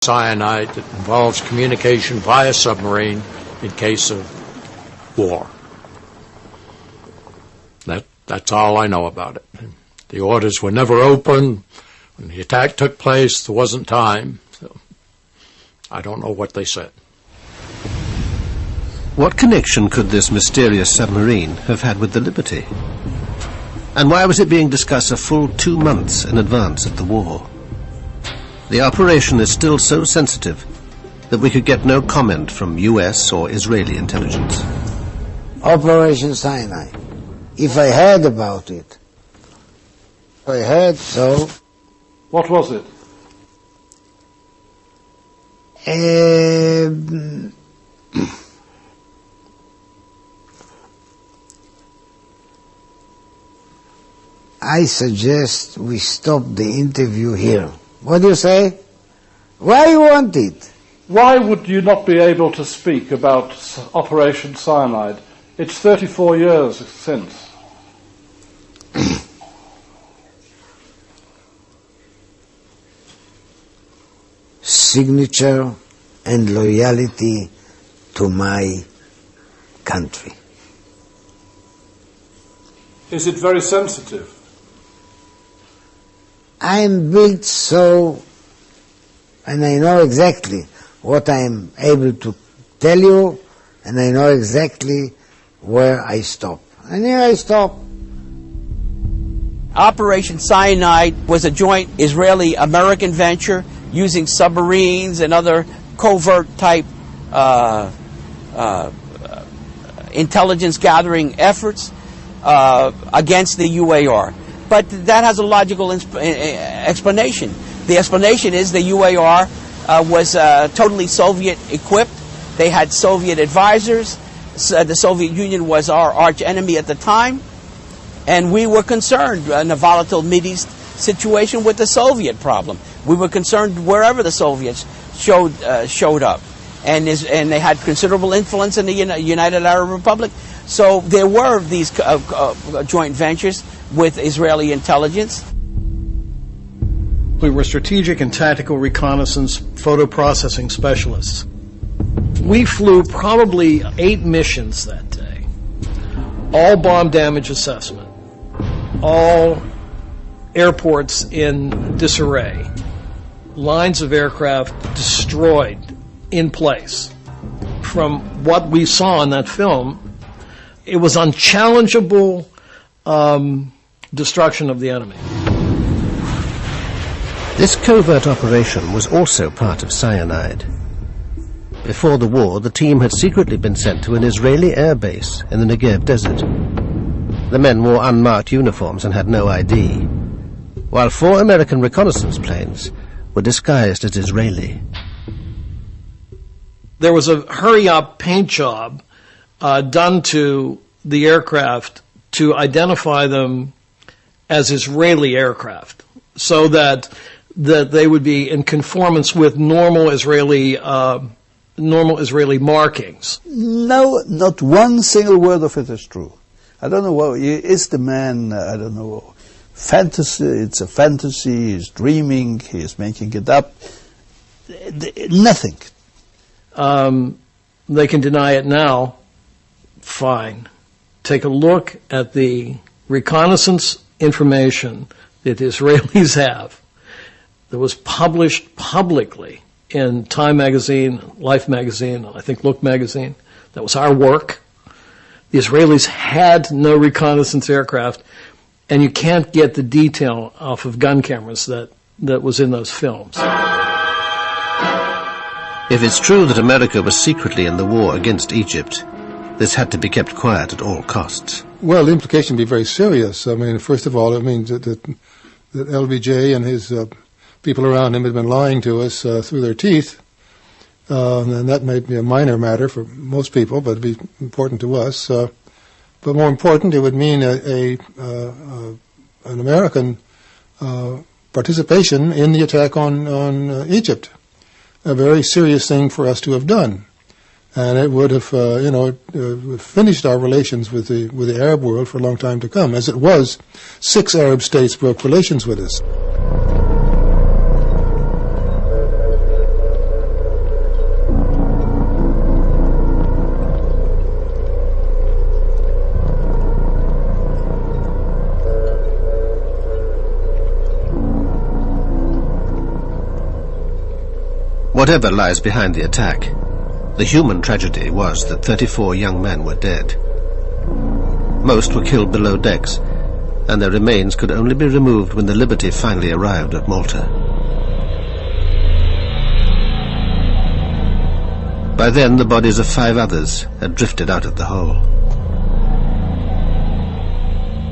cyanide that involves communication via submarine in case of war. That's all I know about it. The orders were never open. When the attack took place, there wasn't time. So I don't know what they said. What connection could this mysterious submarine have had with the Liberty? And why was it being discussed a full 2 months in advance of the war? The operation is still so sensitive that we could get no comment from US or Israeli intelligence. Operation Sinai. If I heard about it, I heard so. What was it? I suggest we stop the interview here. What do you say? Why you want it? Why would you not be able to speak about Operation Cyanide? It's 34 years since. Signature and loyalty to my country. Is it very sensitive? I am built so, and I know exactly what I am able to tell you, and I know exactly where I stop. And here I stop. Operation Cyanide was a joint Israeli-American venture using submarines and other covert-type intelligence-gathering efforts against the UAR. But that has a logical explanation. The explanation is the UAR was totally Soviet-equipped. They had Soviet advisors. The Soviet Union was our arch enemy at the time. And we were concerned in a volatile Mideast situation with the Soviet problem. We were concerned wherever the Soviets showed up. And they had considerable influence in the United Arab Republic. So there were these joint ventures with Israeli intelligence. We were strategic and tactical reconnaissance photo processing specialists. We flew probably 8 missions that day. All bomb damage assessment. All airports in disarray. Lines of aircraft destroyed in place. From what we saw in that film, it was unchallengeable destruction of the enemy. This covert operation was also part of Cyanide. Before the war, the team had secretly been sent to an Israeli air base in the Negev desert. The men wore unmarked uniforms and had no ID, while 4 American reconnaissance planes were disguised as Israeli. There was a hurry-up paint job done to the aircraft to identify them as Israeli aircraft, so that they would be in conformance with normal Israeli markings. No, not one single word of it is true. I don't know what is the man. I don't know. Fantasy. It's a fantasy. He's dreaming. He's making it up. Nothing. They can deny it now. Fine. Take a look at the reconnaissance information that the Israelis have that was published publicly in Time magazine, Life magazine, I think Look magazine. That was our work. The Israelis had no reconnaissance aircraft, and you can't get the detail off of gun cameras that was in those films. If it's true that America was secretly in the war against Egypt, this had to be kept quiet at all costs. Well, the implication would be very serious. I mean, first of all, it means that LBJ and his people around him had been lying to us through their teeth. And that might be a minor matter for most people, but it'd be important to us. But more important, it would mean an American participation in the attack on Egypt. A very serious thing for us to have done. And it would have, finished our relations with the Arab world for a long time to come. As it was, 6 Arab states broke relations with us. Whatever lies behind the attack, the human tragedy was that 34 young men were dead. Most were killed below decks, and their remains could only be removed when the Liberty finally arrived at Malta. By then, the bodies of 5 others had drifted out of the hole.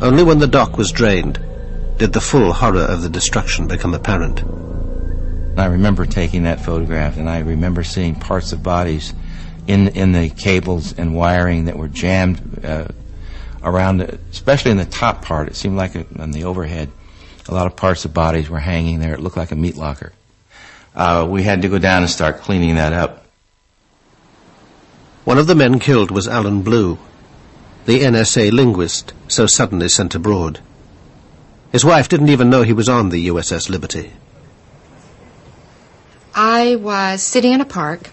Only when the dock was drained did the full horror of the destruction become apparent. I remember taking that photograph, and I remember seeing parts of bodies in the cables and wiring that were jammed around, especially in the top part. It seemed like on the overhead, a lot of parts of bodies were hanging there. It looked like a meat locker. We had to go down and start cleaning that up. One of the men killed was Alan Blue, the NSA linguist so suddenly sent abroad. His wife didn't even know he was on the USS Liberty. I was sitting in a park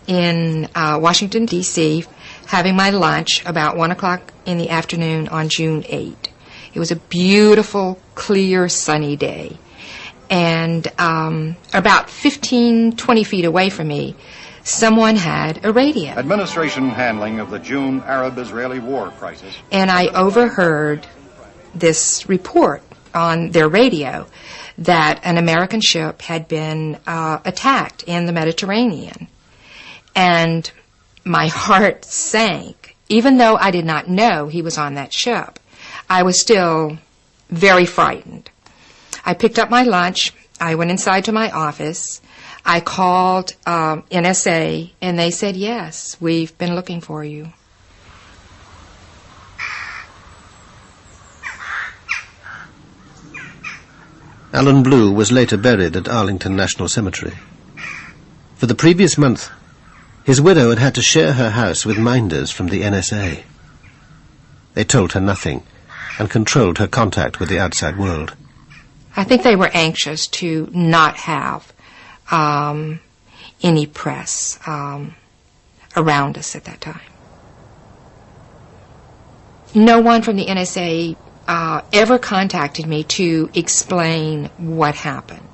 in Washington, D.C., having my lunch about 1 o'clock in the afternoon on June 8. It was a beautiful, clear, sunny day. And about 15-20 feet away from me, someone had a radio. Administration handling of the June Arab-Israeli war crisis. And I overheard this report on their radio that an American ship had been attacked in the Mediterranean. And my heart sank. Even though I did not know he was on that ship, I was still very frightened. I picked up my lunch. I went inside to my office. I called NSA, and they said, yes, we've been looking for you. Alan Blue was later buried at Arlington National Cemetery. For the previous month, his widow had had to share her house with minders from the NSA. They told her nothing and controlled her contact with the outside world. I think they were anxious to not have any press around us at that time. No one from the NSA ever contacted me to explain what happened.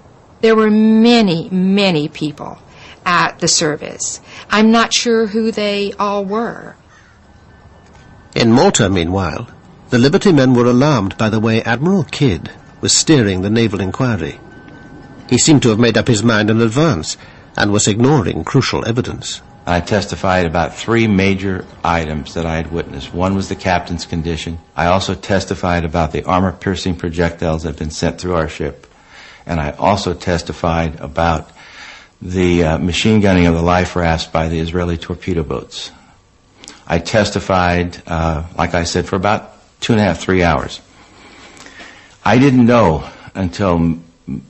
There were many, many people at the service. I'm not sure who they all were. In Malta, meanwhile, the Liberty men were alarmed by the way Admiral Kidd was steering the naval inquiry. He seemed to have made up his mind in advance and was ignoring crucial evidence. I testified about 3 major items that I had witnessed. One was the captain's condition. I also testified about the armor-piercing projectiles that had been sent through our ship. And I also testified about the machine gunning of the life rafts by the Israeli torpedo boats. I testified, like I said, for about 2.5, 3 hours. I didn't know until,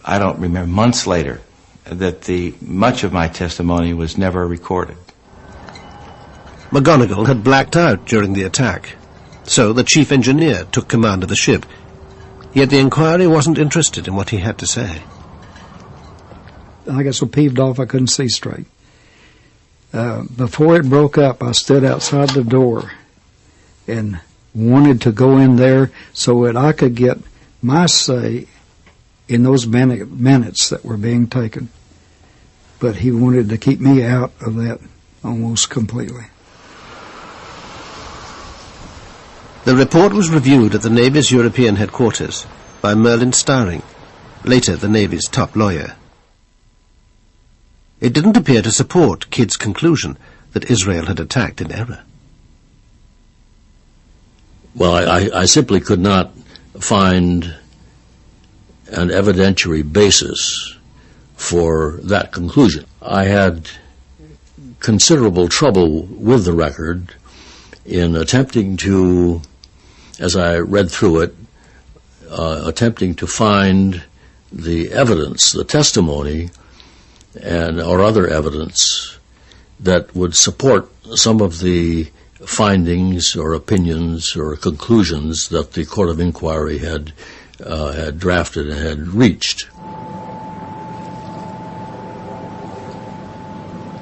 I don't remember, months later, that much of my testimony was never recorded. McGonigal had blacked out during the attack, so the chief engineer took command of the ship. Yet the inquiry wasn't interested in what he had to say. I got so peeved off I couldn't see straight. Before it broke up, I stood outside the door and wanted to go in there so that I could get my say in those minutes that were being taken. But he wanted to keep me out of that almost completely. The report was reviewed at the Navy's European headquarters by Merlin Starring, later the Navy's top lawyer. It didn't appear to support Kidd's conclusion that Israel had attacked in error. Well, I simply could not find an evidentiary basis for that conclusion. I had considerable trouble with the record in attempting to, as I read through it, attempting to find the evidence, the testimony, or other evidence that would support some of the findings or opinions or conclusions that the Court of Inquiry had drafted and had reached.